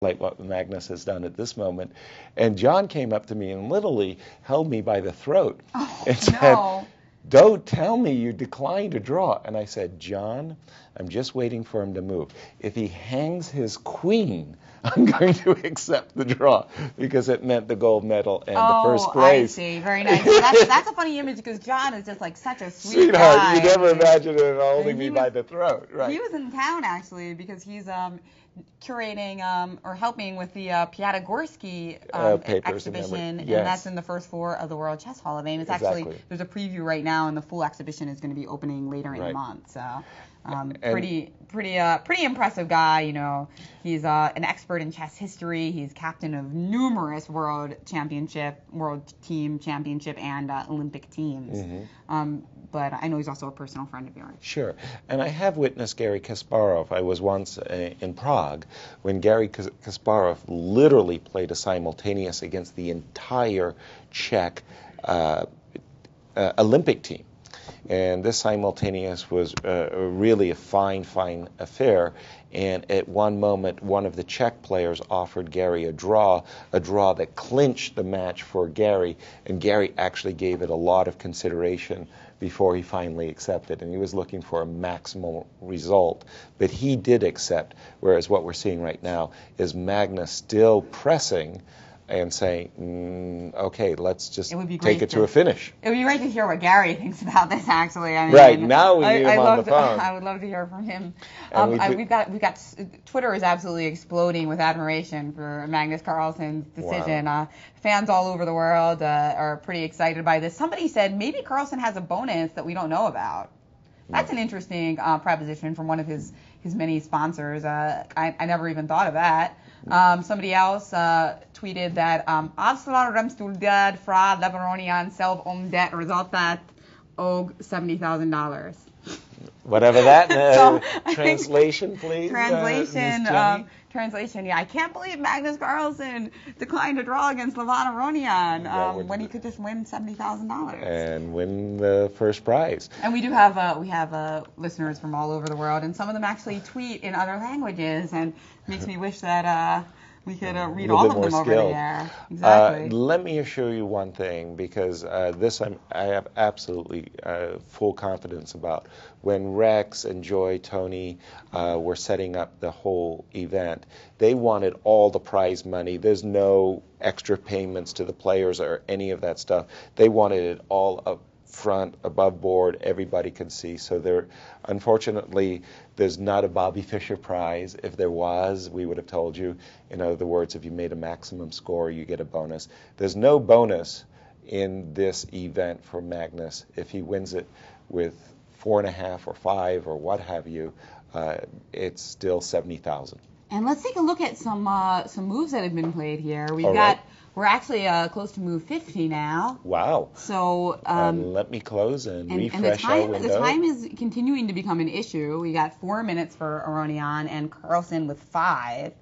like what Magnus has done at this moment. And John came up to me and literally held me by the throat and said, no. "Don't tell me you declined to draw." And I said, "John, I'm just waiting for him to move. If he hangs his queen, I'm going to accept the draw," because it meant the gold medal and the first place. Oh, I see. Very nice. So that's a funny image because John is just like such a sweet Sweetheart, guy. you never imagined it holding me by the throat. Right. He was in town actually because he's curating or helping with the Piatigorsky exhibition, and that's in the first floor of the World Chess Hall of Fame. It's actually, there's a preview right now, and the full exhibition is going to be opening later in the month. So pretty impressive guy. You know, he's an expert in chess history. He's captain of numerous world team championship, and Olympic teams. But I know he's also a personal friend of yours. Sure. And I have witnessed Garry Kasparov. I was once in Prague when Garry Kasparov literally played a simultaneous against the entire Czech Olympic team. And this simultaneous was really a fine affair. And at one moment, one of the Czech players offered Garry a draw that clinched the match for Garry. And Garry actually gave it a lot of consideration before he finally accepted. And he was looking for a maximal result. But he did accept, whereas what we're seeing right now is Magnus still pressing and saying, okay, let's just take it to a finish. It would be great to hear what Garry thinks about this, actually. I mean, right, now we need him on the phone. I would love to hear from him. We've got Twitter is absolutely exploding with admiration for Magnus Carlsen's decision. Wow. Fans all over the world are pretty excited by this. Somebody said maybe Carlsen has a bonus that we don't know about. That's an interesting proposition from one of his many sponsors. I never even thought of that. Somebody else tweeted that Avslar Remstuldad fra Leveronian self det resultat og $70,000. Whatever that translation, please. Translation. Yeah, I can't believe Magnus Carlsen declined to draw against Levan Aronian when he could just win $70,000 and win the first prize. And we do have listeners from all over the world, and some of them actually tweet in other languages, and makes me wish that we could read all of them over the air. Exactly. Let me assure you one thing, because this I have absolutely full confidence about. When Rex and Joy, Tony were setting up the whole event, they wanted all the prize money. There's no extra payments to the players or any of that stuff. They wanted it all up front, above board, everybody could see. So unfortunately, there's not a Bobby Fischer prize. If there was, we would have told you. In other words, if you made a maximum score, you get a bonus. There's no bonus in this event for Magnus. If he wins it with 4.5 or 5 or what have you, it's still 70,000. And let's take a look at some moves that have been played here. We're actually close to move 50 now. Wow. So let me close and refresh our window. The time is continuing to become an issue. We got 4 minutes for Aronian and Carlsen with 5.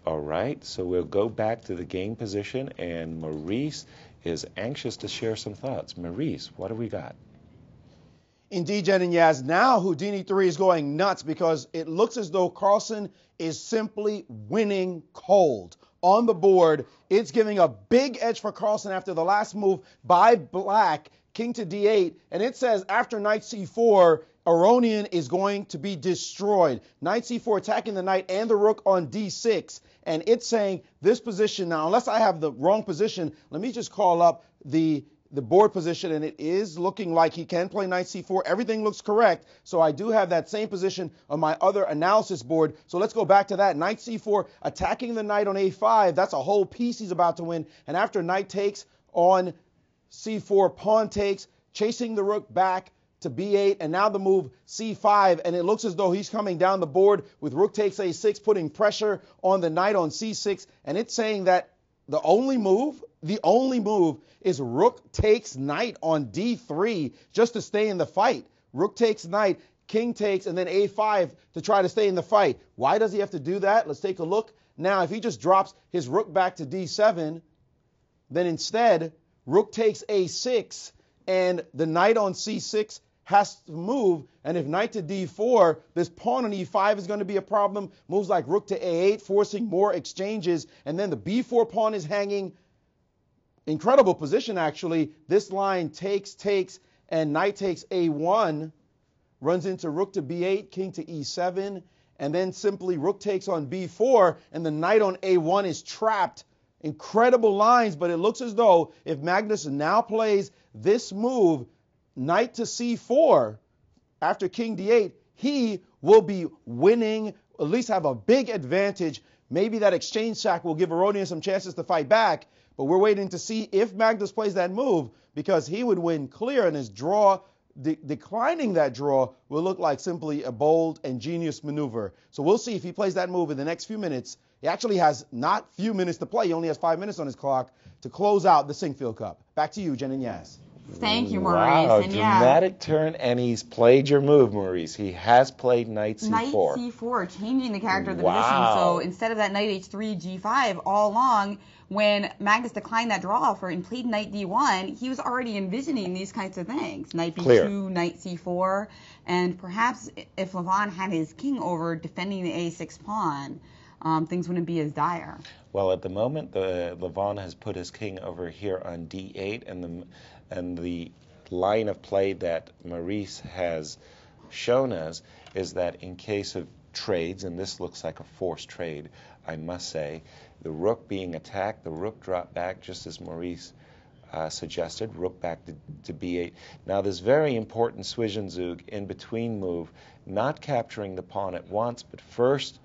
All right. So we'll go back to the game position, and Maurice is anxious to share some thoughts. Maurice, what do we got? Indeed, Jen and Yaz. Now Houdini 3 is going nuts because it looks as though Carlsen is simply winning cold. On the board, it's giving a big edge for Carlsen after the last move by Black, king to d8, and it says after knight c4, Aronian is going to be destroyed. Knight c4 attacking the knight and the rook on d6, and it's saying this position now, unless I have the wrong position, let me just call up the board position, and it is looking like he can play knight c4. Everything looks correct, so I do have that same position on my other analysis board. So let's go back to that. Knight c4, attacking the knight on a5. That's a whole piece he's about to win. And after knight takes on c4, pawn takes, chasing the rook back to b8, and now the move c5, and it looks as though he's coming down the board with rook takes a6, putting pressure on the knight on c6, and it's saying that the only move is rook takes knight on d3 just to stay in the fight. Rook takes knight, king takes, and then a5 to try to stay in the fight. Why does he have to do that? Let's take a look. Now, if he just drops his rook back to d7, then instead, rook takes a6, and the knight on c6 has to move, and if knight to d4, this pawn on e5 is going to be a problem. Moves like rook to a8, forcing more exchanges, and then the b4 pawn is hanging. Incredible position, actually. This line takes, and knight takes a1, runs into rook to b8, king to e7, and then simply rook takes on b4, and the knight on a1 is trapped. Incredible lines, but it looks as though if Magnus now plays this move, knight to c4, after king d8, he will be winning, at least have a big advantage. Maybe that exchange sack will give Aronian some chances to fight back, but we're waiting to see if Magnus plays that move, because he would win clear, and his draw, declining that draw, will look like simply a bold and genius maneuver. So we'll see if he plays that move in the next few minutes. He actually has not few minutes to play. He only has 5 minutes on his clock to close out the Sinquefield Cup. Back to you, Jen and Yas. Thank you, Maurice. Wow, and dramatic turn, and he's played your move, Maurice. He has played knight c4. Knight c4, changing the character of the position. So instead of that knight h3, g5 all along, when Magnus declined that draw offer and played knight d1, he was already envisioning these kinds of things. Knight b2, Clear. Knight c4, and perhaps if Levon had his king over defending the a6 pawn, things wouldn't be as dire. Well, at the moment, Levon has put his king over here on d8, and the line of play that Maurice has shown us is that in case of trades, and this looks like a forced trade, I must say, the rook being attacked, the rook dropped back just as Maurice suggested, rook back to b8. Now this very important Zwischenzug in between move, not capturing the pawn at once, but first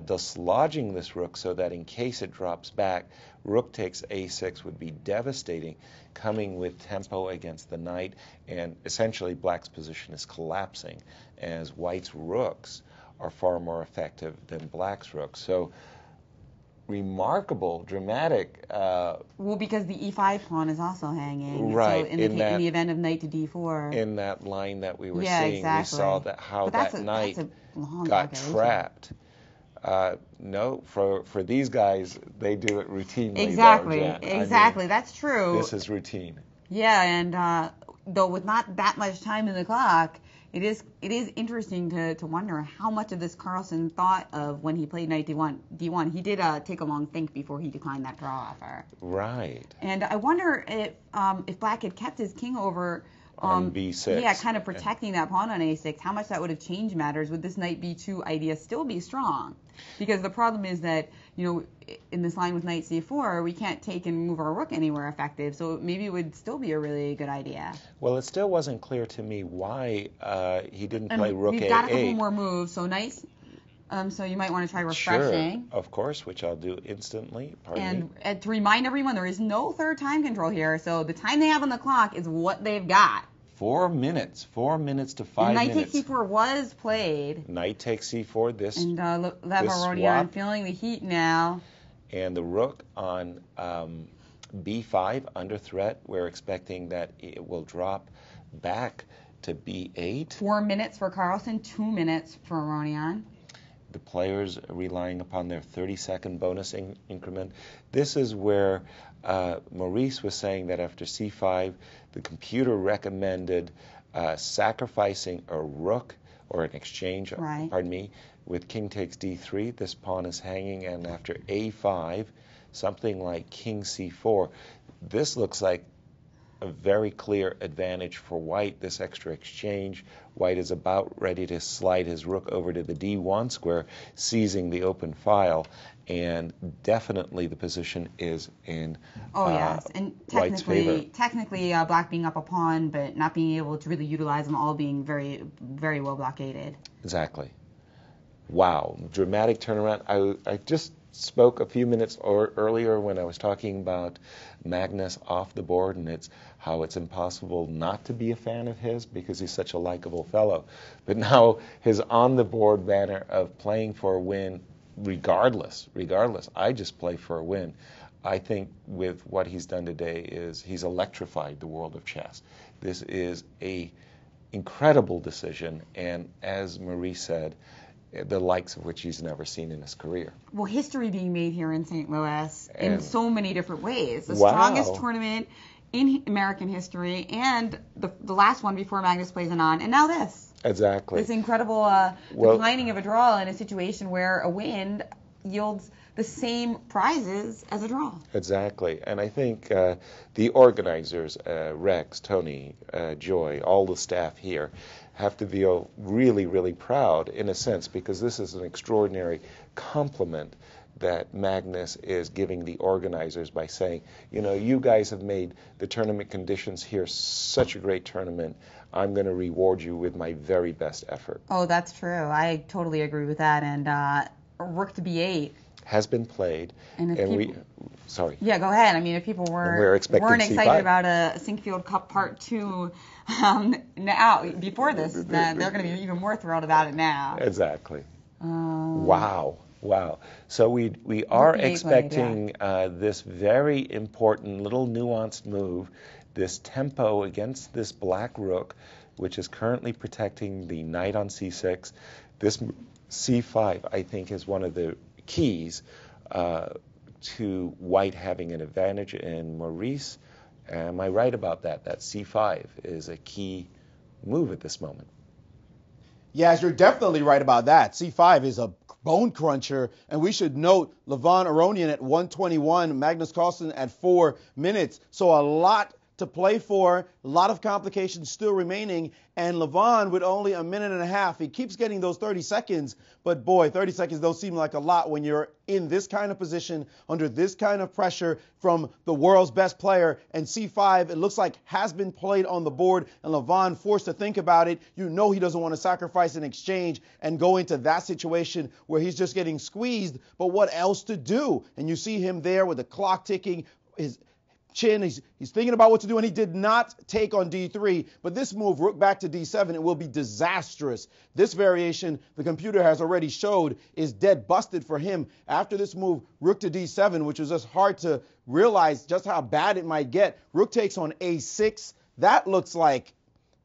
dislodging this rook so that in case it drops back, rook takes a6 would be devastating, coming with tempo against the knight, and essentially black's position is collapsing as white's rooks are far more effective than black's rooks. So remarkable, dramatic. Well, because the e5 pawn is also hanging. Right. So in the event of knight to d4. In that line that we were seeing, exactly. We saw that how that knight got trapped. No, for these guys, they do it routinely. Exactly, though, exactly. I mean, that's true. This is routine. Yeah, and though with not that much time in the clock, it is interesting to wonder how much of this Carlsen thought of when he played knight d1. He did take a long think before he declined that draw offer. Right. And I wonder if Black had kept his king over on b6. Yeah, kind of protecting that pawn on a6, how much that would have changed matters. Would this knight b2 idea still be strong? Because the problem is that, in this line with knight c4, we can't take and move our rook anywhere effective, so maybe it would still be a really good idea. Well, it still wasn't clear to me why he didn't play rook a8. We've got a couple more moves, so nice. So you might want to try refreshing. Sure, of course, which I'll do instantly. And to remind everyone, there is no third time control here, so the time they have on the clock is what they've got. 4 minutes. 4 minutes to 5 minutes. Knight takes c4 was played. Knight takes c4. This and Lev feeling the heat now. And the rook on b5 under threat. We're expecting that it will drop back to b8. 4 minutes for Carlsen, 2 minutes for Aronian. The players relying upon their 30-second bonus increment. This is where Maurice was saying that after c5, the computer recommended sacrificing a rook or an exchange, with king takes d3. This pawn is hanging, and after a5, something like king c4. This looks like a very clear advantage for white, this extra exchange. White is about ready to slide his rook over to the d1 square, seizing the open file, and definitely the position is in and White's favor. Technically, Black being up a pawn, but not being able to really utilize them, all being very, very well blockaded. Exactly. Wow, dramatic turnaround. I just spoke a few minutes earlier when I was talking about Magnus off the board, and how it's impossible not to be a fan of his because he's such a likable fellow. But now his on the board manner of playing for a win, regardless, I just play for a win. I think with what he's done today is he's electrified the world of chess. This is a incredible decision, and as Maurice said, the likes of which he's never seen in his career. Well, history being made here in St. Louis in so many different ways. The strongest tournament in American history, and the last one before Magnus plays it on, and now this. Exactly. This incredible declining of a draw in a situation where a win yields the same prizes as a draw. Exactly. And I think the organizers, Rex, Tony, Joy, all the staff here, have to feel really, really proud in a sense, because this is an extraordinary compliment that Magnus is giving the organizers by saying, you know, you guys have made the tournament conditions here such a great tournament. I'm going to reward you with my very best effort. Oh, that's true. I totally agree with that. And Rook to B8 has been played. Sorry. Yeah, go ahead. I mean, if people weren't excited about a Sinquefield Cup Part 2 now, before this, they're going to be even more thrilled about it now. Exactly. Wow. So we are expecting this very important little nuanced move, this tempo against this black rook, which is currently protecting the knight on c6. This c5, I think, is one of the keys to white having an advantage in Maurice. Am I right about that? That c5 is a key move at this moment. Yes, you're definitely right about that. C5 is a bone cruncher, and we should note Levon Aronian at 121, Magnus Carlsen at 4 minutes. So a lot to play for, a lot of complications still remaining, and Levon with only a minute and a half. He keeps getting those 30 seconds, but boy, 30 seconds don't seem like a lot when you're in this kind of position, under this kind of pressure from the world's best player. And C5, it looks like, has been played on the board, and Levon forced to think about it. You know he doesn't want to sacrifice an exchange and go into that situation where he's just getting squeezed, but what else to do? And you see him there with the clock ticking, his chin, he's thinking about what to do, and he did not take on d3, but this move, rook back to d7, it will be disastrous. This variation, the computer has already showed, is dead busted for him. After this move, rook to d7, which was just hard to realize just how bad it might get, rook takes on a6. That looks like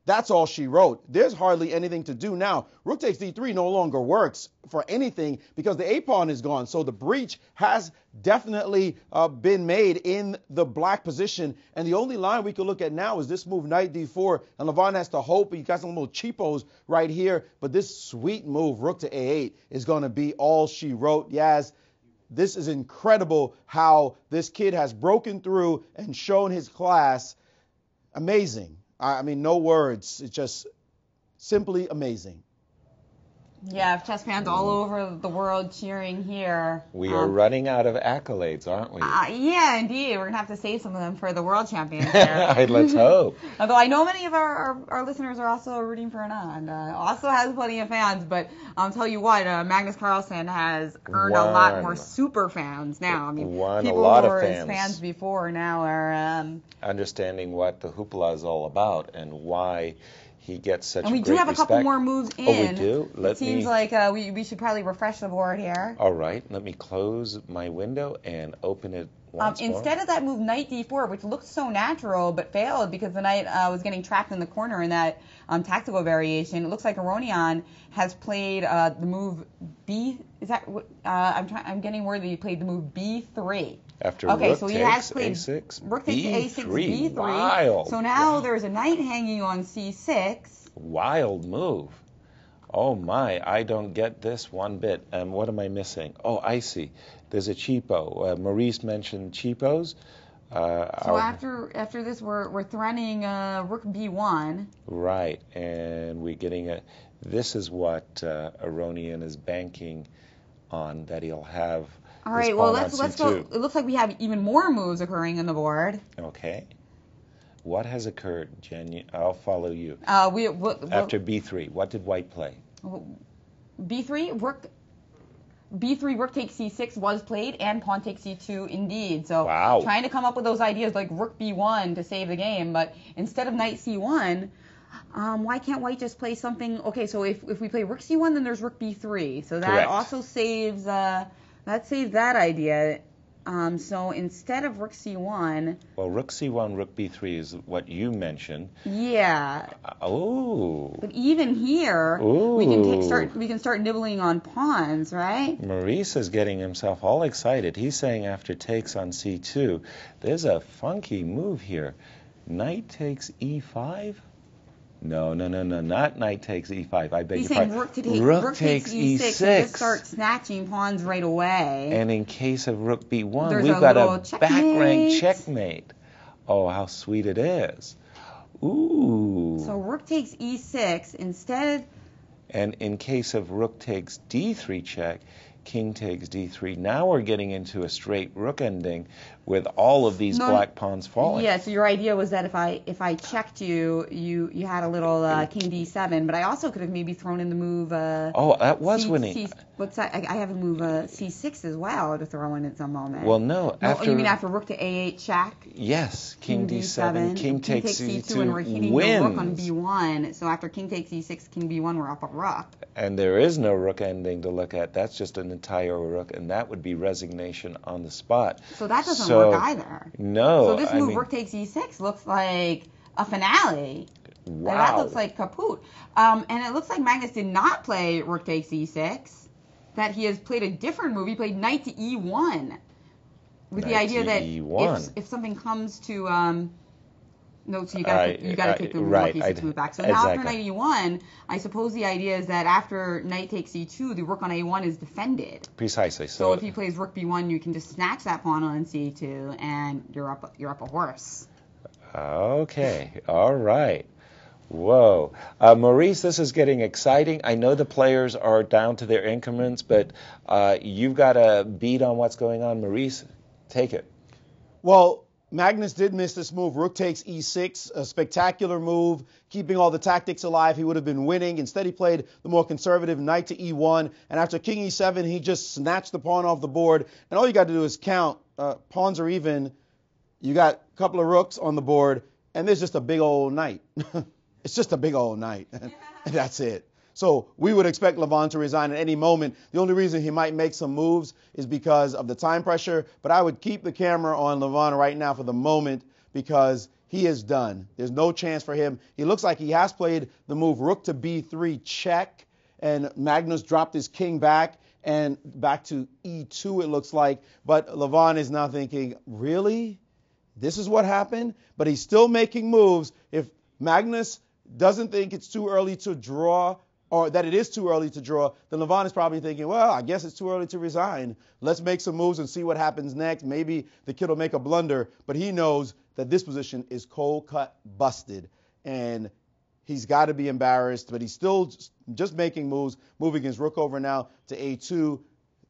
that's all she wrote. There's hardly anything to do now. Rook takes d3 no longer works for anything because the a-pawn is gone. So the breach has definitely been made in the black position. And the only line we can look at now is this move, knight d4. And Levon has to hope. He got some little cheapos right here. But this sweet move, rook to a8, is going to be all she wrote. Yaz, this is incredible how this kid has broken through and shown his class. Amazing. I mean, no words. It's just simply amazing. Yeah, chess fans all over the world cheering here. We are running out of accolades, aren't we? Yeah, indeed. We're going to have to save some of them for the World Champions. Let's hope. Although I know many of our listeners are also rooting for Anand. Also has plenty of fans, but I'll tell you what, Magnus Carlsen has earned a lot more super fans now. I mean, people who were his fans before now are understanding what the hoopla is all about and why he gets such and we great do have respect. a couple more moves in. Oh, we do? It seems like we should probably refresh the board here. All right. Let me close my window and open it once more. Instead of that move, knight d4, which looked so natural but failed because the knight was getting trapped in the corner in that tactical variation, it looks like Aronian has played the move B. Is that I'm getting word that he played the move b3. After rook so he has played a6, rook takes a6, b3. Wild. So now there's a knight hanging on c6. Wild move. Oh my, I don't get this one bit. What am I missing? Oh, I see. There's a cheapo. Maurice mentioned cheapos. So after this, we're threatening rook b1. Right, and we're getting this is what Aronian is banking on, that he'll have. All right, well, let's go. It looks like we have even more moves occurring on the board. Okay. What has occurred, Jen? I'll follow you. After b3, what did white play? b3, rook takes c6 was played, and pawn takes c2 indeed. So trying to come up with those ideas like rook b1 to save the game, but instead of knight c1, why can't white just play something? Okay, so if we play rook c1, then there's rook b3. So that also saves that idea. So instead of rook c1... Well, rook c1, rook b3 is what you mentioned. Yeah. Oh. But even here, we can start nibbling on pawns, right? Maurice is getting himself all excited. He's saying after takes on c2, there's a funky move here. Knight takes e5? No, not knight takes e5. I beg your pardon. He's saying rook takes e6. Just start snatching pawns right away. And in case of rook b1, we've got a back rank checkmate. Oh, how sweet it is. Ooh. So rook takes e6 instead. And in case of rook takes d3 check, king takes d3. Now we're getting into a straight rook ending with all of these black pawns falling. Yeah, so your idea was that if I checked you had a little king d7, but I also could have maybe thrown in the move. That was winning. What's that? I have a move c6 as well to throw in at some moment. Well, no. You mean after rook to a8 check? Yes, king d7, king takes c2, and we're hitting wins. the rook on b1. So after king takes e6, king b1, we're up a rook. And there is no rook ending to look at. That's just an entire rook, and that would be resignation on the spot. So that doesn't work either. No. So this move, rook takes e6, looks like a finale. Wow. And that looks like kaput. And it looks like Magnus did not play rook takes e6, that he has played a different move. He played knight to e1 with the idea that if something comes to... No, so you got to take the rook e6 move back. So now after knight e1, I suppose the idea is that after knight takes e2, the rook on a1 is defended. Precisely. So if he plays rook b1, you can just snatch that pawn on c2, and you're up a horse. Okay. All right. Whoa. Maurice, this is getting exciting. I know the players are down to their increments, but you've got a beat on what's going on. Maurice, take it. Well, Magnus did miss this move. Rook takes e6, a spectacular move, keeping all the tactics alive. He would have been winning. Instead, he played the more conservative knight to e1. And after king e7, he just snatched the pawn off the board. And all you got to do is count. Pawns are even. You got a couple of rooks on the board, and there's just a big old knight. It's just a big old knight. And that's it. So we would expect Levon to resign at any moment. The only reason he might make some moves is because of the time pressure. But I would keep the camera on Levon right now for the moment because he is done. There's no chance for him. He looks like he has played the move rook to b3 check. And Magnus dropped his king back and back to e2 it looks like. But Levon is now thinking, really? This is what happened? But he's still making moves. If Magnus doesn't think it's too early to draw, or that it is too early to draw, then Levon is probably thinking, well, I guess it's too early to resign. Let's make some moves and see what happens next. Maybe the kid will make a blunder, but he knows that this position is cold cut busted, and he's got to be embarrassed, but he's still just making moves, moving his rook over now to a2.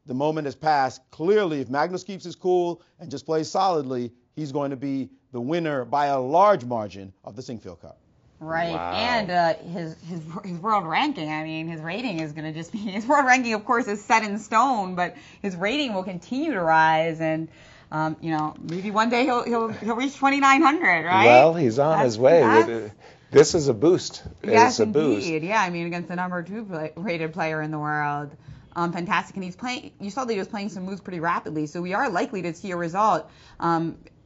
The moment has passed. Clearly, if Magnus keeps his cool and just plays solidly, he's going to be the winner by a large margin of the Sinquefield Cup. Right, wow. And his world ranking, I mean, his rating is going to just be, his world ranking, of course, is set in stone, but his rating will continue to rise, and, maybe one day he'll reach 2,900, right? Well, he's on his way. This is a boost. Yes, indeed. Yeah, I mean, against the number 2 rated player in the world. Fantastic, and he's playing, you saw that he was playing some moves pretty rapidly, so we are likely to see a result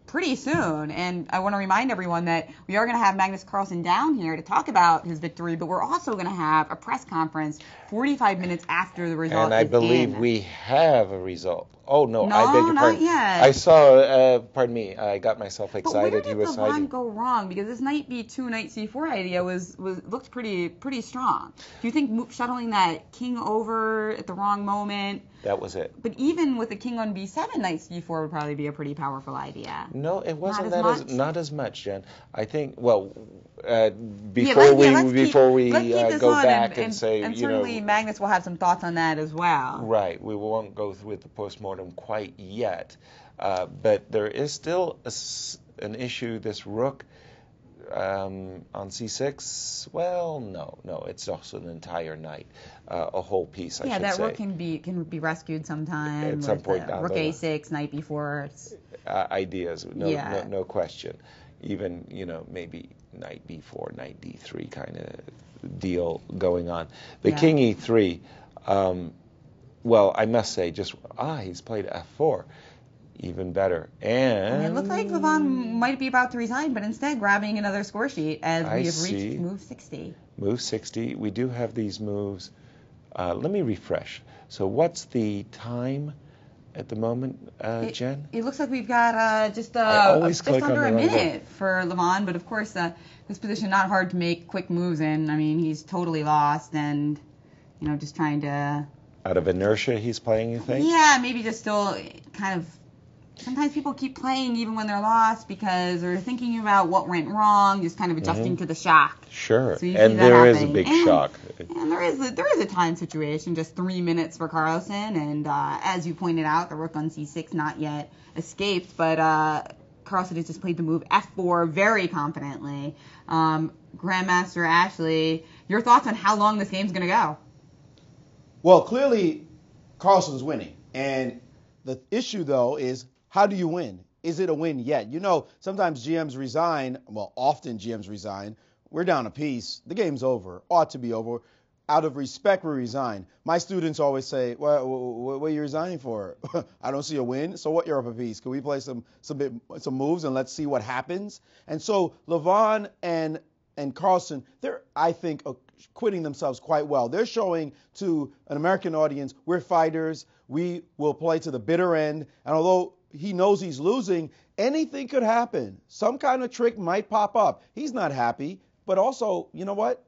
pretty soon. And I want to remind everyone that we are going to have Magnus Carlsen down here to talk about his victory, but we're also going to have a press conference 45 minutes after the result. And I believe we have a result. Oh, no, I beg your pardon. Not yet. I saw, pardon me, I got myself excited. But where did Levon go wrong? Because this knight b2, knight c4 idea looked pretty strong. Do you think shuttling that king over at the wrong moment? That was it. But even with the king on b7, knight c4 would probably be a pretty powerful idea. No, it wasn't not as much, Jen. I think, well, before we go back and say, and certainly Magnus will have some thoughts on that as well. Right. We won't go with the postmortem quite yet. But there is still an issue, this rook on c6. Well, no, it's also an entire knight, a whole piece, I should say. Yeah, that rook can be rescued sometime. At some point down rook the line. a6, knight b4. Ideas, no question. Even, maybe knight b4, knight d3 kind of deal going on. The king e3, well, I must say, he's played f4. Even better. And it looks like Levon might be about to resign, but instead grabbing another score sheet as we have reached move 60. Move 60. We do have these moves. Let me refresh. So what's the time at the moment, Jen? It looks like we've got just under a minute for Levon, but of course this position not hard to make quick moves in. I mean, he's totally lost and, just trying to... Out of inertia he's playing, you think? Yeah, maybe just still kind of... Sometimes people keep playing even when they're lost because they're thinking about what went wrong, just kind of adjusting to the shock. Sure, So and there is a big shock. And there is a time situation, just 3 minutes for Carlsen, and as you pointed out, the rook on c6 not yet escaped, but Carlsen has just played the move f4 very confidently. Grandmaster Ashley, your thoughts on how long this game's going to go? Well, clearly Carlsen's winning, and the issue, though, is how do you win? Is it a win yet? Sometimes GMs resign. Well, often GMs resign. We're down a piece. The game's over. Ought to be over. Out of respect, we resign. My students always say, well, what are you resigning for? I don't see a win. So what, you're up a piece? Can we play some moves and let's see what happens? And so Levon and Carlsen, they're, I think, quitting themselves quite well. They're showing to an American audience, we're fighters. We will play to the bitter end. And although he knows he's losing, anything could happen. Some kind of trick might pop up. He's not happy, but also, you know what?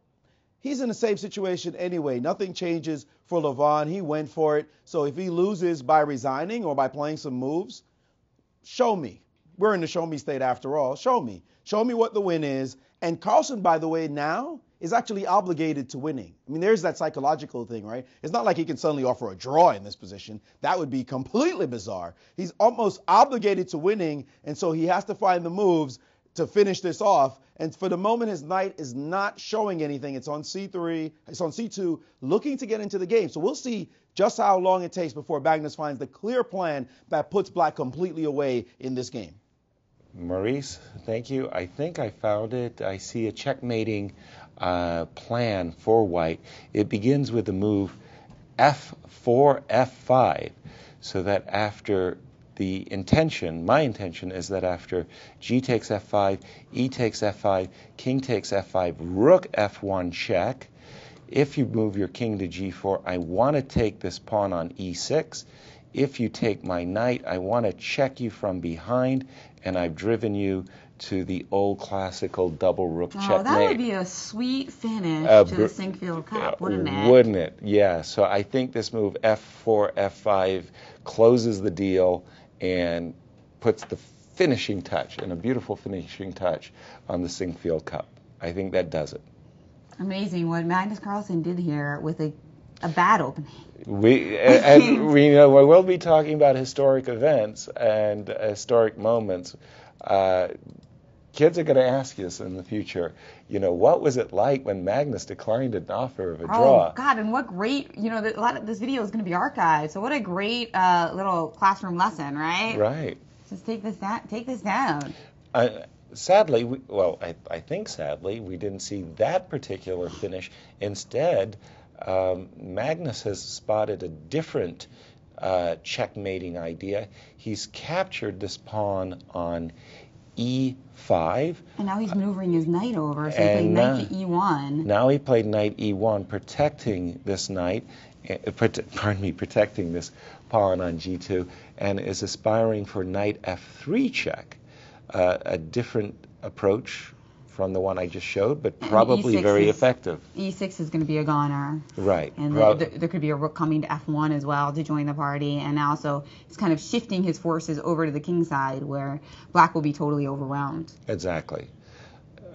He's in the same situation anyway. Nothing changes for Levon. He went for it. So if he loses by resigning or by playing some moves, show me. We're in the show me state after all. Show me. Show me what the win is. And Carlsen, by the way, now is actually obligated to winning. I mean, there's that psychological thing, right? It's not like he can suddenly offer a draw in this position. That would be completely bizarre. He's almost obligated to winning, and so he has to find the moves to finish this off. And for the moment, his knight is not showing anything. It's on c3, it's on c2, looking to get into the game. So we'll see just how long it takes before Magnus finds the clear plan that puts black completely away in this game. Maurice, thank you. I think I found it. I see a checkmating plan for white. It begins with the move f4, f5, so that after my intention is that after g takes f5, e takes f5, king takes f5, rook f1 check. If you move your king to g4, I want to take this pawn on e6. If you take my knight, I want to check you from behind, and I've driven you to the old classical double rook checkmate. That would be a sweet finish to the Sinquefield Cup, wouldn't it? Wouldn't it? Yeah. So I think this move f4, f5 closes the deal and puts the finishing touch, and a beautiful finishing touch, on the Sinquefield Cup. I think that does it. Amazing what Magnus Carlsen did here with a bad opening. We will be talking about historic events and historic moments. Kids are going to ask us in the future, what was it like when Magnus declined an offer of a draw? Oh, God, and what great, a lot of this video is going to be archived, so what a great little classroom lesson, right? Right. Just take this down. Sadly, I think sadly, we didn't see that particular finish. Instead, Magnus has spotted a different checkmating idea. He's captured this pawn on e5. And now he's maneuvering his knight over, so he played knight to e1. Now he played knight e1, protecting this knight, protecting this pawn on g2, and is aspiring for knight f3 check, a different approach from the one I just showed, but probably very effective. E6 is going to be a goner. Right. And there could be a rook coming to f1 as well to join the party, and also it's kind of shifting his forces over to the king side where black will be totally overwhelmed. Exactly.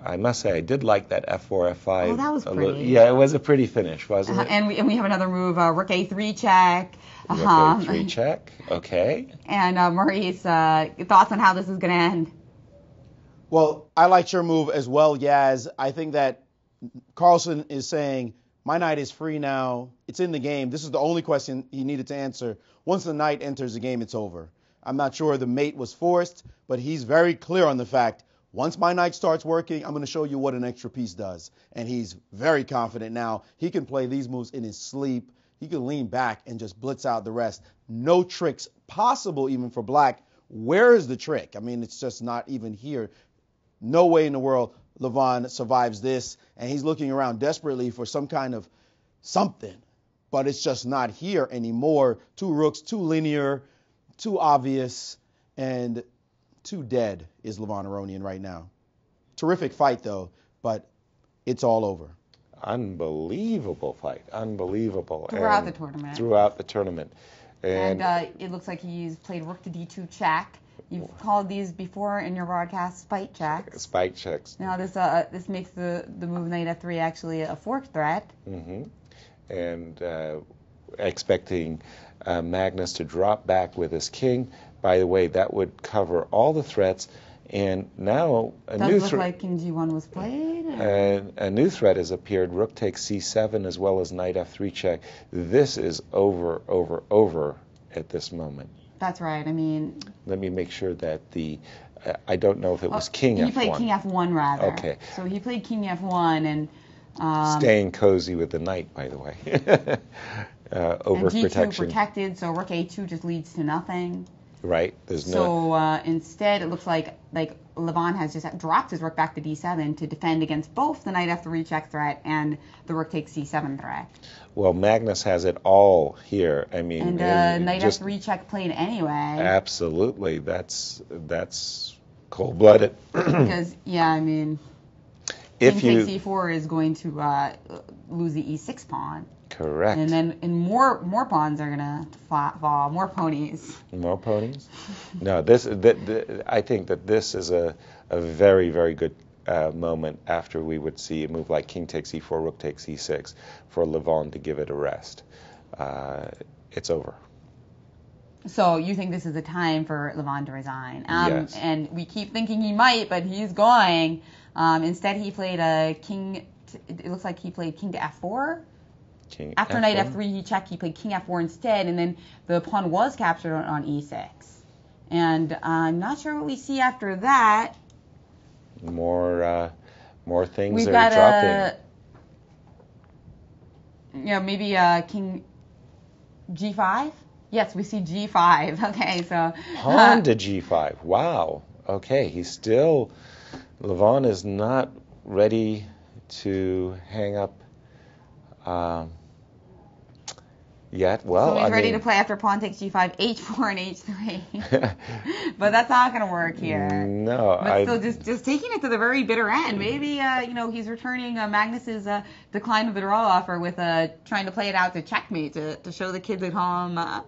I must say I did like that f4, f5. Oh, that was pretty. Yeah, it was a pretty finish, wasn't it? And we have another move, rook a3 check. Rook a3 check, okay. And Maurice, thoughts on how this is going to end? Well, I liked your move as well, Yaz. I think that Carlsen is saying, my knight is free now. It's in the game. This is the only question he needed to answer. Once the knight enters the game, it's over. I'm not sure the mate was forced, but he's very clear on the fact, once my knight starts working, I'm going to show you what an extra piece does. And he's very confident now. He can play these moves in his sleep. He can lean back and just blitz out the rest. No tricks possible even for black Where is the trick? I mean, it's just not even here. No way in the world Levon survives this, and he's looking around desperately for some kind of something, but it's just not here anymore. Two rooks, too linear, too obvious, and too dead is Levon Aronian right now. Terrific fight, though, but it's all over. Unbelievable fight. Unbelievable. Throughout the tournament. Throughout the tournament. And it looks like he's played rook to d2 check. You've called these before in your broadcast spike checks. Spike checks. Now this makes the move knight f3 actually a fork threat. Mm-hmm. And expecting Magnus to drop back with his king. By the way, that would cover all the threats. And now a new threat. Does look like king g1 was played? A new threat has appeared. Rook takes c7 as well as knight f3 check. This is over at this moment. That's right. I mean. Let me make sure that I don't know if it was king f1. He played king f1 rather. Okay. So he played king f1 and. Staying cozy with the knight, by the way. Over and g2 protection. Protected, so rook a2 just leads to nothing. Right. There's so instead, it looks like Levon has just dropped his rook back to d7 to defend against both the knight f3 check threat and the rook takes c7 threat. Well, Magnus has it all here. I mean, and knight f3 check played anyway. Absolutely. That's cold-blooded. Because I mean, king takes e4 is going to lose the e6 pawn. Correct. And then more pawns are gonna fall. More ponies. More ponies? No, I think that this is a very, very good moment after we would see a move like king takes e4, rook takes e6 for Levon to give it a rest. It's over. So you think this is the time for Levon to resign? Yes. And we keep thinking he might, but he's going. Instead, he played a king. It looks like he played king to f4. After knight f3 he checked, he played king f4 instead, and then the pawn was captured on e6. And I'm not sure what we see after that. More things We've are got dropping. Maybe king g5? Yes, we see g5. Okay, so... Pawn to g5. Wow. Okay, Levon is not ready to hang up yet. Well, so he's ready to play after pawn takes g5, h4, and h3. But that's not going to work here. No. But still, just taking it to the very bitter end. Maybe, he's returning Magnus's decline of the draw offer with trying to play it out to checkmate to show the kids at home a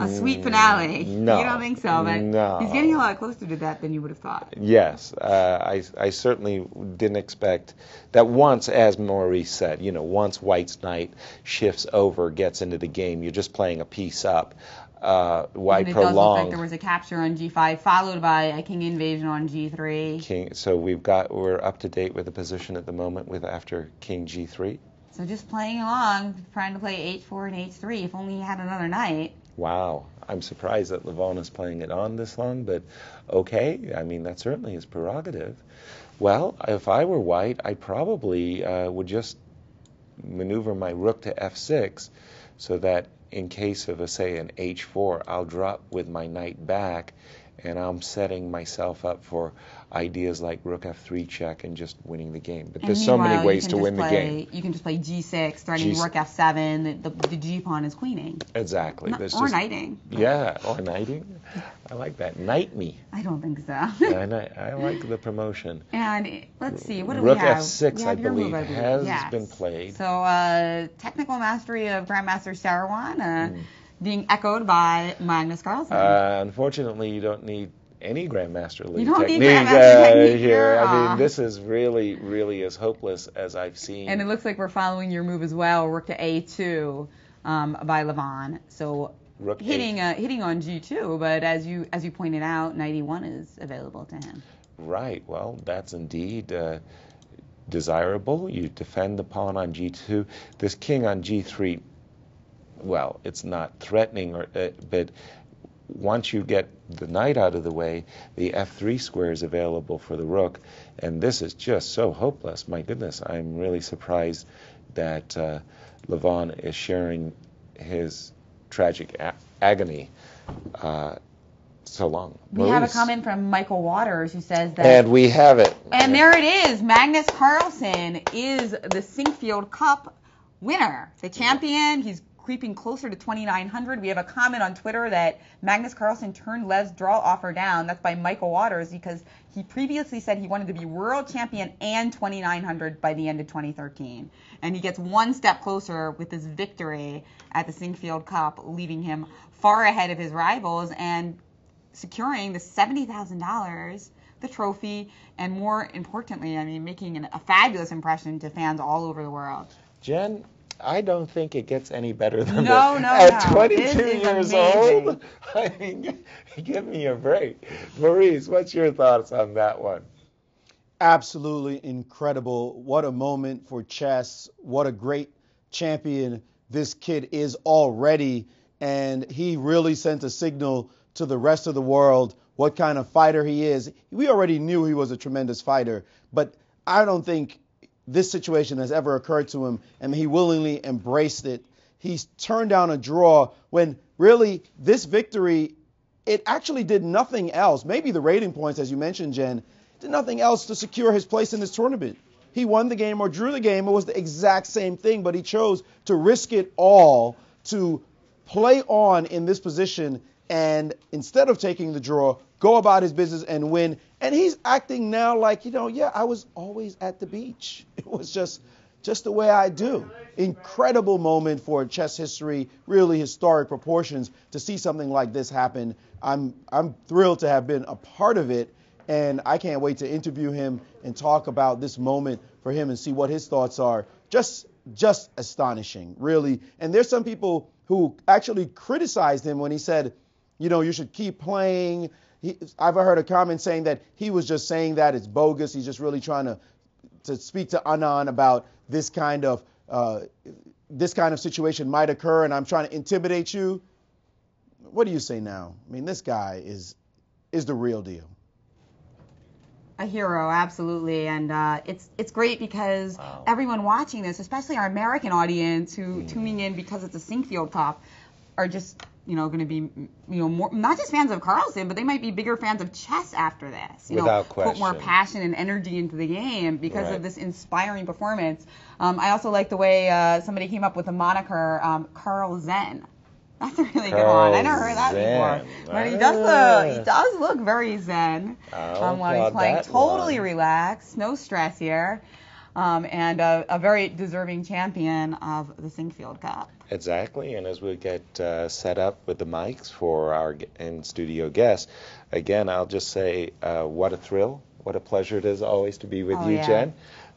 sweet finale. No. You don't think so? But no. He's getting a lot closer to that than you would have thought. Yes. I certainly didn't expect that once, as Maurice said, once White's knight shifts over, gets into the game, you're just playing a piece up. Why and it prolong? Does look like there was a capture on g5, followed by a king invasion on g3. So we're up to date with the position at the moment after king g3. So just playing along, trying to play h4 and h3. If only he had another knight. Wow, I'm surprised that Levon is playing it on this long, but okay. I mean, that certainly is prerogative. Well, if I were White, I probably would just maneuver my rook to f6, so that in case of, say, an h4, I'll drop with my knight back, and I'm setting myself up for ideas like rook f3 check and just winning the game. But there's so many ways to win the game. You can just play g6, threatening rook f7. The g pawn is queening. Exactly. Or knighting. Yeah, or knighting. I like that. Knight me. I don't think so. I like the promotion. And let's see, what do rook we have? Rook f6, I believe, has yes. been played. So technical mastery of Grandmaster Seirawan being echoed by Magnus Carlsen. Unfortunately, you don't need any Grandmaster League technique here. I mean, this is really, really as hopeless as I've seen. And it looks like we're following your move as well, rook to a2 by Levon. So rook hitting on g2, but as you pointed out, knight e1 is available to him. Right. Well, that's indeed desirable. You defend the pawn on g2. This king on g3, well, it's not threatening, but once you get the knight out of the way, the f3 square is available for the rook, and this is just so hopeless. My goodness, I'm really surprised that Levon is sharing his tragic agony so long. We have a comment from Michael Waters who says that... And we have it. And there it is. Magnus Carlsen is the Sinquefield Cup winner. The champion. He's creeping closer to 2,900. We have a comment on Twitter that Magnus Carlsen turned Lev's draw offer down. That's by Michael Waters because he previously said he wanted to be world champion and 2,900 by the end of 2013. And he gets one step closer with his victory at the Sinquefield Cup, leaving him far ahead of his rivals and securing the $70,000, the trophy, and more importantly, I mean, making a fabulous impression to fans all over the world. Jen, I don't think it gets any better than no, this. No, At no. 22 years old? I mean, give me a break. Maurice, what's your thoughts on that one? Absolutely incredible. What a moment for chess. What a great champion this kid is already. And he really sent a signal to the rest of the world what kind of fighter he is. We already knew he was a tremendous fighter, but I don't think this situation has ever occurred to him, and he willingly embraced it. He's turned down a draw when really this victory, it actually did nothing else. Maybe the rating points, as you mentioned, Jen, did nothing else to secure his place in this tournament. He won the game or drew the game. It was the exact same thing, but he chose to risk it all to play on in this position and instead of taking the draw, go about his business and win. And he's acting now like, yeah, I was always at the beach. It was just the way I do. Incredible moment for chess history, really historic proportions to see something like this happen. I'm thrilled to have been a part of it, and I can't wait to interview him and talk about this moment for him and see what his thoughts are. Just astonishing, really. And there's some people who actually criticized him when he said, you should keep playing. I've heard a comment saying that he was just saying that it's bogus. He's just really trying to speak to Anand about this kind of situation might occur, and I'm trying to intimidate you. What do you say now? I mean, this guy is the real deal. A hero, absolutely, and it's great because everyone watching this, especially our American audience who tuning in because it's a Sinquefield Cup, are just going to be more, not just fans of Carlsen, but they might be bigger fans of chess after this. Without question. Put more passion and energy into the game because of this inspiring performance. I also like the way somebody came up with the moniker Carl Zen. That's a really good one. I never heard that before. But he does look very zen while he's playing. Totally relaxed, no stress here, and a very deserving champion of the Sinquefield Cup. Exactly, and as we get set up with the mics for our in-studio guests, again, I'll just say what a thrill, what a pleasure it is always to be with you, Jen.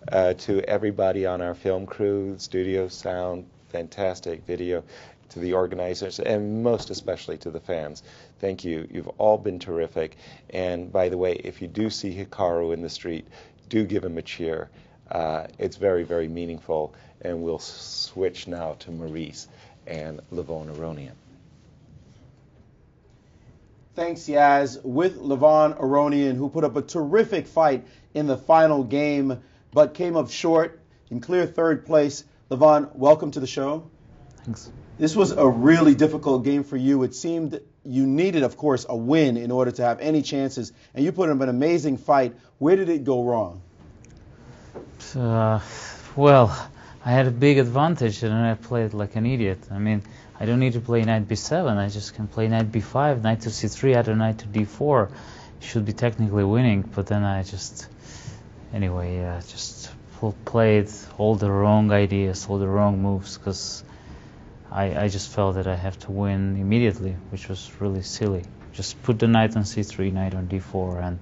To everybody on our film crew, studio, sound, fantastic video, to the organizers, and most especially to the fans. Thank you. You've all been terrific. And by the way, if you do see Hikaru in the street, do give him a cheer. It's very, very meaningful. And we'll switch now to Maurice and Levon Aronian. Thanks, Yaz. With Levon Aronian, who put up a terrific fight in the final game, but came up short in clear third place. Levon, welcome to the show. Thanks. This was a really difficult game for you. It seemed you needed, of course, a win in order to have any chances, and you put up an amazing fight. Where did it go wrong? Well, I had a big advantage, and I played like an idiot. I mean, I don't need to play knight b7. I just can play knight b5, knight to c3, add a knight to d4. Should be technically winning, but then I just played all the wrong ideas, all the wrong moves, because I just felt that I have to win immediately, which was really silly. Just put the knight on c3, knight on d4, and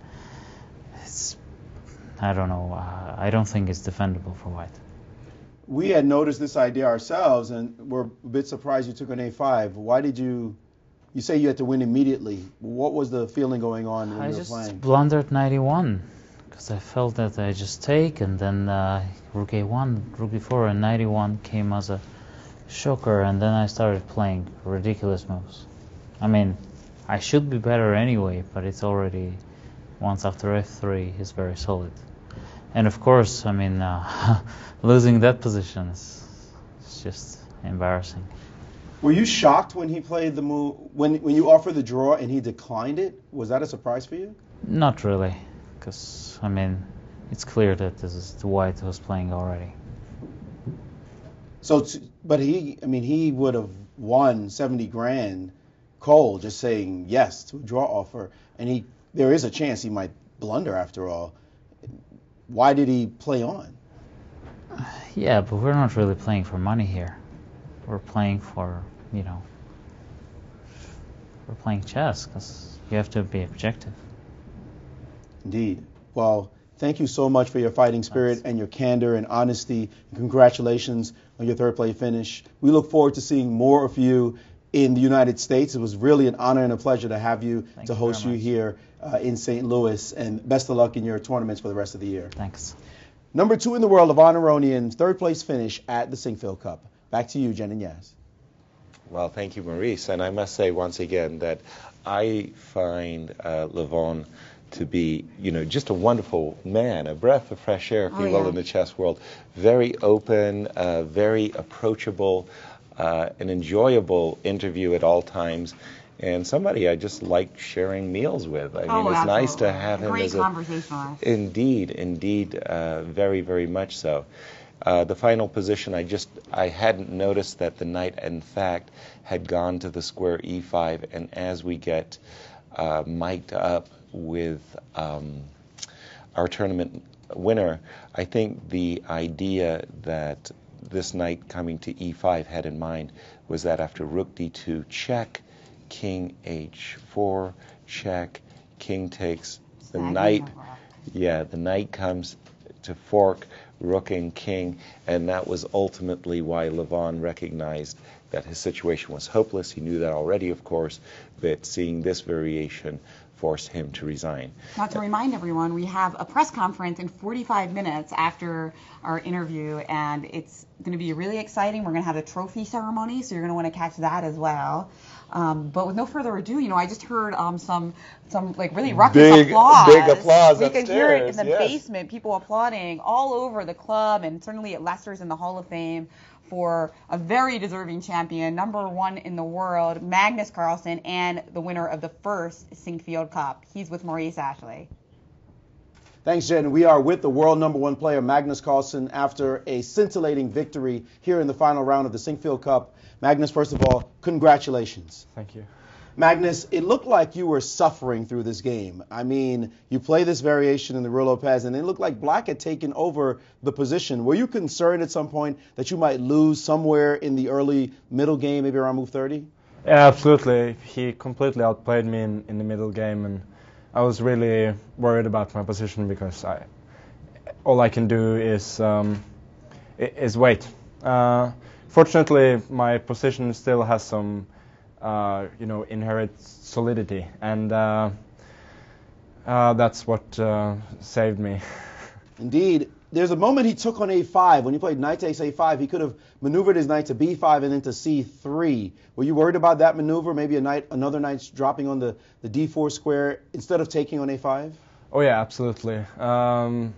I don't know. I don't think it's defendable for white. We had noticed this idea ourselves, and we're a bit surprised you took an a5. Why did you say you had to win immediately? What was the feeling going on when you were playing? I just blundered knight e1, because I felt that I just take, and then rook a1, rook b4, and knight e1 came as a shocker, and then I started playing ridiculous moves. I mean, I should be better anyway, but it's already, once after f3, is very solid. And of course, I mean, losing that position is just embarrassing. Were you shocked when he played the move, when you offered the draw and he declined it? Was that a surprise for you? Not really, because, I mean, it's clear that this is the white who's playing already. So, but he would have won 70 grand cold just saying yes to a draw offer, and there is a chance he might blunder after all. Why did he play on? Yeah, but we're not really playing for money here. We're playing for, we're playing chess because you have to be objective. Indeed. Well, thank you so much for your fighting spirit and your candor and honesty. And congratulations on your third place finish. We look forward to seeing more of you in the United States. It was really an honor and a pleasure to have you, to host you here in St. Louis. And best of luck in your tournaments for the rest of the year. Thanks. Number 2 in the world, Levon Aronian, third place finish at the Sinquefield Cup. Back to you, Jen and Yaz. Well, thank you, Maurice. And I must say once again that I find Levon to be, just a wonderful man, a breath of fresh air, if you will, in the chess world. Very open, very approachable, an enjoyable interview at all times, and somebody I just like sharing meals with. I mean, it's nice to have him as a conversationalist. Indeed, very, very much so. The final position, I hadn't noticed that the knight, in fact, had gone to the square e5, and as we get mic'd up with our tournament winner, I think the idea that this knight coming to e5 had in mind was that after rook d2 check, king h4 check, king takes, the knight comes to fork rook and king, and that was ultimately why Levon recognized that his situation was hopeless. He knew that already, of course, but seeing this variation forced him to resign. Now, to remind everyone, we have a press conference in 45 minutes after our interview, and it's going to be really exciting. We're going to have a trophy ceremony, so you're going to want to catch that as well. But with no further ado, I just heard some like really ruckus applause. Big applause We upstairs. could hear it in the basement, people applauding all over the club, and certainly at Leicester's in the Hall of Fame for a very deserving champion, number 1 in the world, Magnus Carlsen, and the winner of the first Sinquefield Cup. He's with Maurice Ashley. Thanks, Jen. We are with the world number 1 player, Magnus Carlsen, after a scintillating victory here in the final round of the Sinquefield Cup. Magnus, first of all, congratulations. Thank you. Magnus, it looked like you were suffering through this game. I mean, you play this variation in the Ruy Lopez, and it looked like Black had taken over the position. Were you concerned at some point that you might lose somewhere in the early middle game, maybe around move 30? Yeah, absolutely. He completely outplayed me in the middle game, and I was really worried about my position because all I can do is wait. Fortunately, my position still has some inherent solidity, and that's what saved me. Indeed. There's a moment he took on a5. When he played knight takes a5, he could have maneuvered his knight to b5 and then to c3. Were you worried about that maneuver? Maybe another knight's dropping on the d4 square instead of taking on a5? Oh yeah, absolutely. I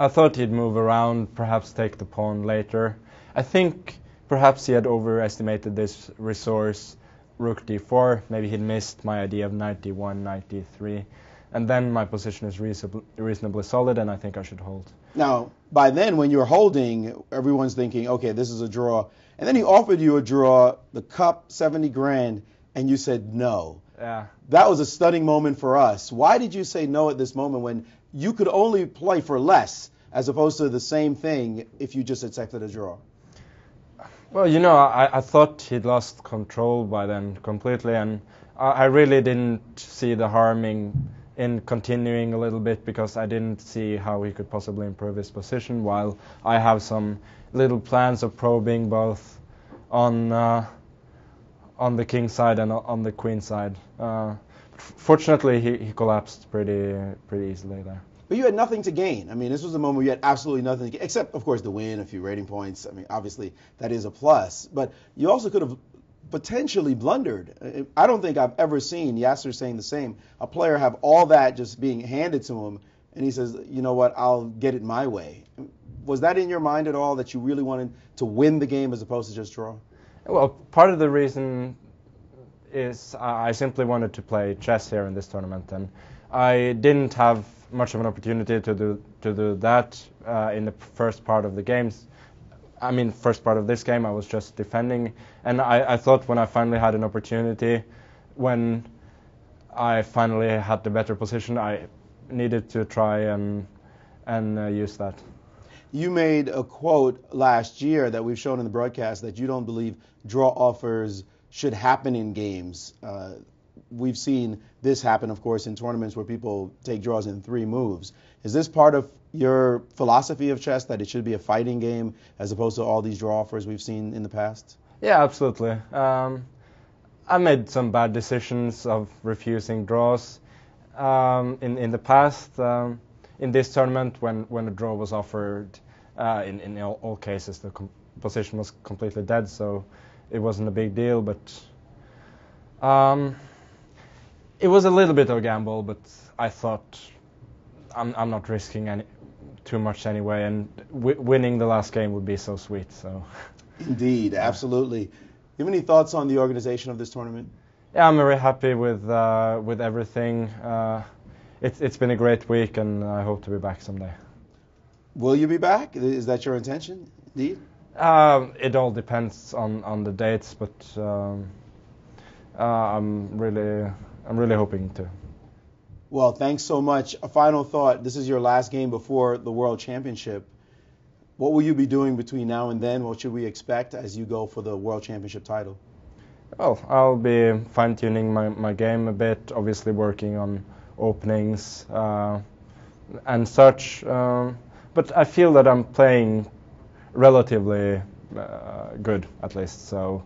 thought he'd move around, perhaps take the pawn later. I think perhaps he had overestimated this resource, rook d4. Maybe he'd missed my idea of knight d1, knight d3. And then my position is reasonably solid, and I think I should hold. Now, by then, when you're holding, everyone's thinking, okay, this is a draw. And then he offered you a draw, the cup, 70 grand, and you said no. Yeah. That was a stunning moment for us. Why did you say no at this moment when you could only play for less as opposed to the same thing if you just accepted a draw? Well, I thought he'd lost control by then completely, and I really didn't see the harm in continuing a little bit because I didn't see how he could possibly improve his position, while I have some little plans of probing both on the king side and on the queen side. Fortunately, he collapsed pretty easily there. But you had nothing to gain. I mean, this was a moment where you had absolutely nothing to gain, except, of course, the win, a few rating points. I mean, obviously, that is a plus. But you also could have potentially blundered. I don't think I've ever seen Yasser saying the same. A player have all that just being handed to him, and he says, you know what, I'll get it my way. Was that in your mind at all, that you really wanted to win the game as opposed to just draw? Well, part of the reason is I simply wanted to play chess here in this tournament, and I didn't have much of an opportunity to do that in the first part of the games. I mean, first part of this game, I was just defending, and I thought when I finally had an opportunity, when I finally had the better position, I needed to try and use that. You made a quote last year that we've shown in the broadcast that you don't believe draw offers should happen in games. We've seen this happen, of course, in tournaments where people take draws in 3 moves. Is this part of your philosophy of chess, that it should be a fighting game as opposed to all these draw offers we've seen in the past? Yeah, absolutely. I made some bad decisions of refusing draws in the past. In this tournament, when a draw was offered, in all cases the position was completely dead, so it wasn't a big deal. But it was a little bit of a gamble, but I thought I'm not risking too much anyway, and winning the last game would be so sweet. So. Indeed, absolutely. You have any thoughts on the organization of this tournament? Yeah, I'm very happy with everything. It's been a great week, and I hope to be back someday. Will you be back? Is that your intention, indeed? It all depends on the dates, but I'm really hoping to. Well, thanks so much. A final thought. This is your last game before the World Championship. What will you be doing between now and then? What should we expect as you go for the World Championship title? Well, I'll be fine-tuning my game a bit, obviously working on openings and such. But I feel that I'm playing relatively good, at least. So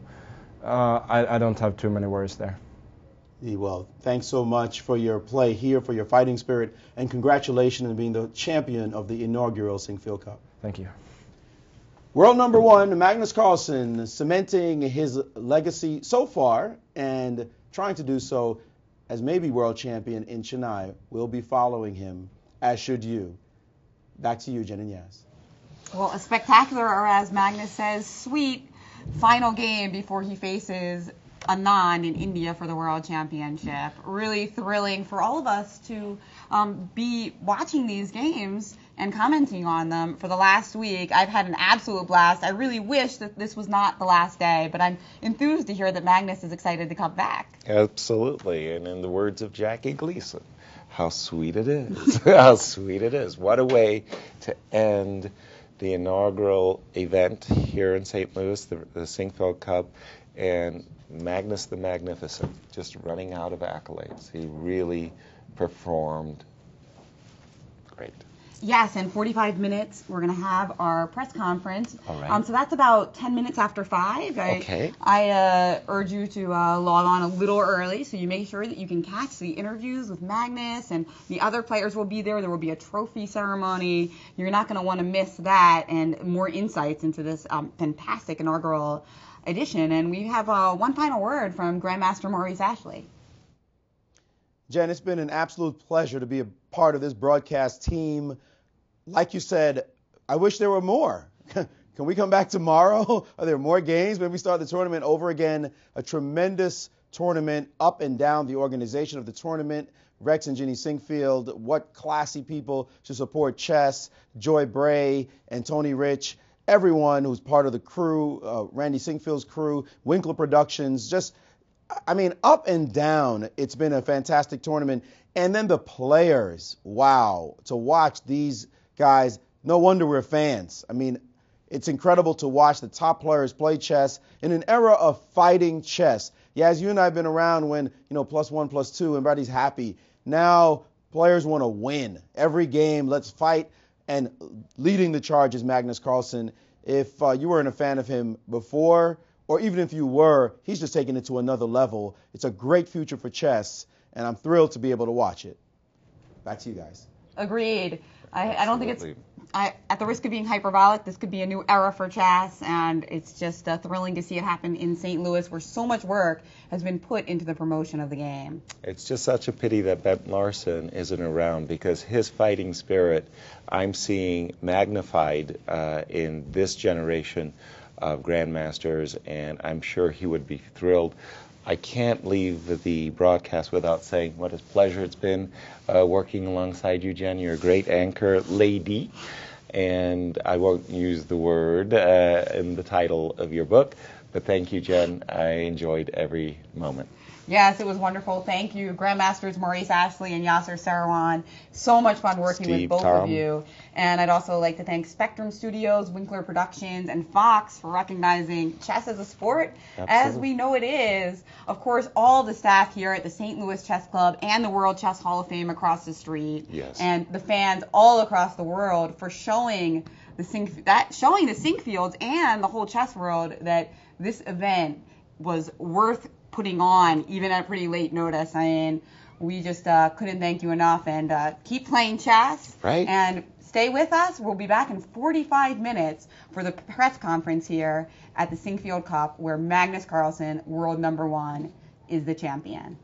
I don't have too many worries there. Well, thanks so much for your play here, for your fighting spirit, and congratulations on being the champion of the inaugural Sinquefield Cup. Thank you. World number 1, Magnus Carlsen, cementing his legacy so far and trying to do so as maybe world champion in Chennai. We'll be following him, as should you. Back to you, Jen and Yas. Well, a spectacular, or as Magnus says, sweet final game before he faces Anand in India for the World Championship. Really thrilling for all of us to be watching these games and commenting on them for the last week. I've had an absolute blast. I really wish that this was not the last day, but I'm enthused to hear that Magnus is excited to come back. Absolutely, and in the words of Jackie Gleason, how sweet it is. How sweet it is. What a way to end the inaugural event here in St. Louis, the Sinquefield Cup, and Magnus the Magnificent, just running out of accolades. He really performed great. Yes, in 45 minutes, we're going to have our press conference. All right. So that's about 10 minutes after 5. Okay. I urge you to log on a little early so you make sure that you can catch the interviews with Magnus, and the other players will be there. There will be a trophy ceremony. You're not going to want to miss that, and more insights into this fantastic inaugural edition. And we have one final word from Grandmaster Maurice Ashley. Jen, it's been an absolute pleasure to be a part of this broadcast team. Like you said, I wish there were more. Can we come back tomorrow? Are there more games? Maybe start the tournament over again. A tremendous tournament up and down the organization of the tournament. Rex and Ginny Sinquefield, what classy people to support chess. Joy Bray and Tony Rich. Everyone who's part of the crew, Randy Sinquefield's crew, Winkler Productions, just, I mean, up and down, it's been a fantastic tournament. And then the players, wow, to watch these guys, no wonder we're fans. I mean, it's incredible to watch the top players play chess in an era of fighting chess. Yeah, as you and I have been around when, +1, +2, everybody's happy. Now players want to win. Every game, let's fight. And leading the charge is Magnus Carlsen. If you weren't a fan of him before, or even if you were, he's just taking it to another level. It's a great future for chess, and I'm thrilled to be able to watch it. Back to you guys. Agreed. I don't think it's, at the risk of being hyperbolic, this could be a new era for chess, and it's just thrilling to see it happen in St. Louis, where so much work has been put into the promotion of the game. It's just such a pity that Bent Larson isn't around, because his fighting spirit I'm seeing magnified in this generation of grandmasters, and I'm sure he would be thrilled. I can't leave the broadcast without saying what a pleasure it's been working alongside you, Jen. You're a great anchor lady, and I won't use the word in the title of your book, but thank you, Jen. I enjoyed every moment. Yes, it was wonderful. Thank you, Grandmasters Maurice Ashley and Yasser Seirawan. So much fun working with both of you. And I'd also like to thank Spectrum Studios, Winkler Productions, and Fox for recognizing chess as a sport, as we know it is. Of course, all the staff here at the St. Louis Chess Club and the World Chess Hall of Fame across the street, and the fans all across the world for showing the Sinquefields and the whole chess world that this event was worth putting on, even at pretty late notice. I mean, we just couldn't thank you enough, and keep playing chess. Right. And stay with us. We'll be back in 45 minutes for the press conference here at the Sinquefield Cup, where Magnus Carlsen, world #1, is the champion.